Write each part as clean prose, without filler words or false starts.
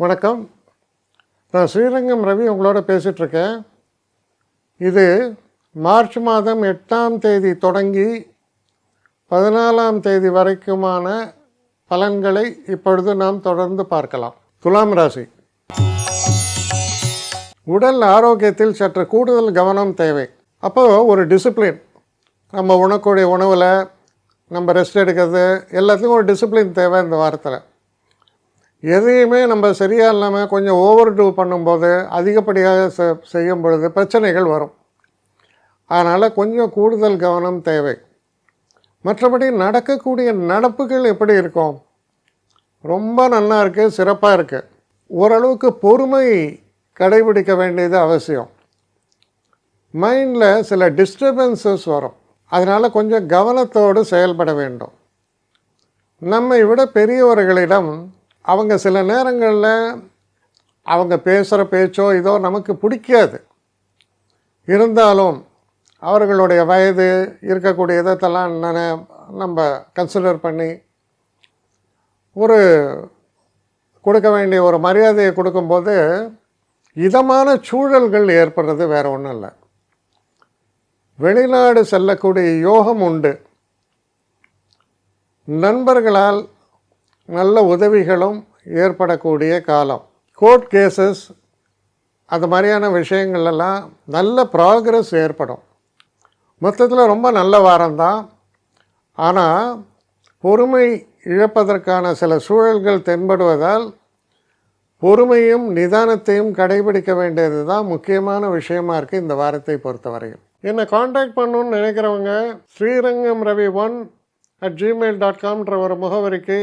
வணக்கம். நான் ஸ்ரீரங்கம் ரவி உங்களோட பேசிகிட்ருக்கேன். இது மார்ச் மாதம் 8ஆம் தேதி தொடங்கி 14ஆம் தேதி வரைக்குமான பலன்களை இப்பொழுது நாம் தொடர்ந்து பார்க்கலாம். துலாம் ராசி. உடல் ஆரோக்கியத்தில் சற்று கூடுதல் கவனம் தேவை. அப்போது ஒரு டிசிப்ளின், நம்ம உணக்கூடிய உணவில் நம்ம ரெஸ்ட் எடுக்கிறது எல்லாத்துக்கும் ஒரு டிசிப்ளின் தேவை. இந்த வாரத்தில் எதையுமே நம்ம சரியாக இல்லாமல் கொஞ்சம் ஓவர் டூ பண்ணும்போது, அதிகப்படியாக செய்யும் பொழுது பிரச்சனைகள் வரும். அதனால் கொஞ்சம் கூடுதல் கவனம் தேவை. மற்றபடி நடக்கக்கூடிய நடப்புகள் எப்படி இருக்கும்? ரொம்ப நல்லா இருக்குது, சிறப்பாக இருக்குது. ஓரளவுக்கு பொறுமை கடைபிடிக்க வேண்டியது அவசியம். மைண்டில் சில டிஸ்டர்பன்சஸ் வரும். அதனால் கொஞ்சம் கவனத்தோடு செயல்பட வேண்டும். நம்மை விட பெரியவர்களிடம் அவங்க சில நேரங்களில் அவங்க பேசுகிற பேச்சோ இதோ நமக்கு பிடிக்காது. இருந்தாலும் அவர்களுடைய வயது இருக்கக்கூடிய இதெல்லாம் நம்ம கன்சிடர் பண்ணி ஒரு கொடுக்க வேண்டிய ஒரு மரியாதையை கொடுக்கும்போது இதமான சூழல்கள் ஏற்படுறது வேறு ஒன்றும் இல்லை. வெளிநாடு செல்லக்கூடிய யோகம் உண்டு. நண்பர்களால் நல்ல உதவிகளும் ஏற்படக்கூடிய காலம். கோர்ட் கேசஸ் அது மாதிரியான விஷயங்கள்லாம் நல்ல ப்ராக்ரஸ் ஏற்படும். மொத்தத்தில் ரொம்ப நல்ல வாரம்தான். ஆனால் பொறுமை இழப்பதற்கான சில சூழல்கள் தென்படுவதால் பொறுமையும் நிதானத்தையும் கடைபிடிக்க வேண்டியது தான் முக்கியமான விஷயமா இருக்குது இந்த வாரத்தை பொறுத்தவரையும். என்னை காண்டாக்ட் பண்ணணுன்னு நினைக்கிறவங்க srirangamravi1@gmail.com ஒரு முகவரிக்கு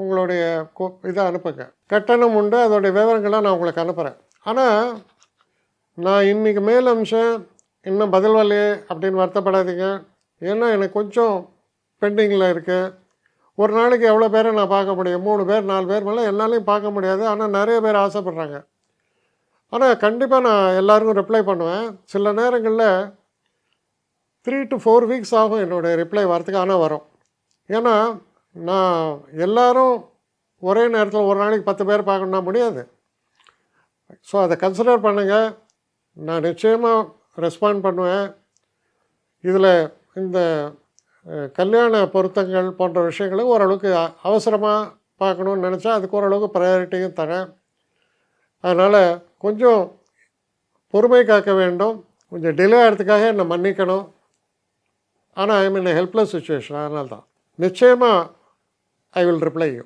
உங்களுடைய இதை அனுப்புங்க. கட்டணம் உண்டு, அதோடைய விவரங்களை நான் உங்களுக்கு அனுப்புகிறேன். ஆனால் நான் இன்றைக்கி மேல் அம்சம் இன்னும் பதில் வரலையே அப்படின்னு வருத்தப்படாதீங்க. ஏன்னா எனக்கு கொஞ்சம் பெண்டிங்கில் இருக்குது. ஒரு நாளைக்கு எவ்வளோ பேரை நான் பார்க்க முடியும்? 3 பேர் 4 பேர் மேலே என்னாலையும் பார்க்க முடியாது. ஆனால் நிறைய பேர் ஆசைப்பட்றாங்க. ஆனால் கண்டிப்பாக நான் எல்லாருக்கும் ரிப்ளை பண்ணுவேன். சில நேரங்களில் 3 to 4 வீக்ஸ் ஆகும் என்னுடைய ரிப்ளை வரத்துக்கு. ஆனால் வரும். ஏன்னா நான் எல்லோரும் ஒரே நேரத்தில் ஒரு நாளைக்கு 10 பேர் பார்க்கணுன்னா முடியாது. ஸோ அதை கன்சிடர் பண்ணுங்கள். நான் நிச்சயமாக ரெஸ்பாண்ட் பண்ணுவேன். இதில் இந்த கல்யாண பொருத்தங்கள் போன்ற விஷயங்களை ஓரளவுக்கு அவசரமாக பார்க்கணுன்னு நினச்சா அதுக்கு ஓரளவுக்கு ப்ரையாரிட்டியும் தரேன். அதனால் கொஞ்சம் பொறுமை காக்க வேண்டும். கொஞ்சம் டிலே ஆகிறதுக்காக என்னை மன்னிக்கணும். ஆனால் ஐ மீன் ஹெல்ப்லெஸ் சுச்சுவேஷன். அதனால தான் நிச்சயமாக ஐ வில் ரிப்ளை யூ.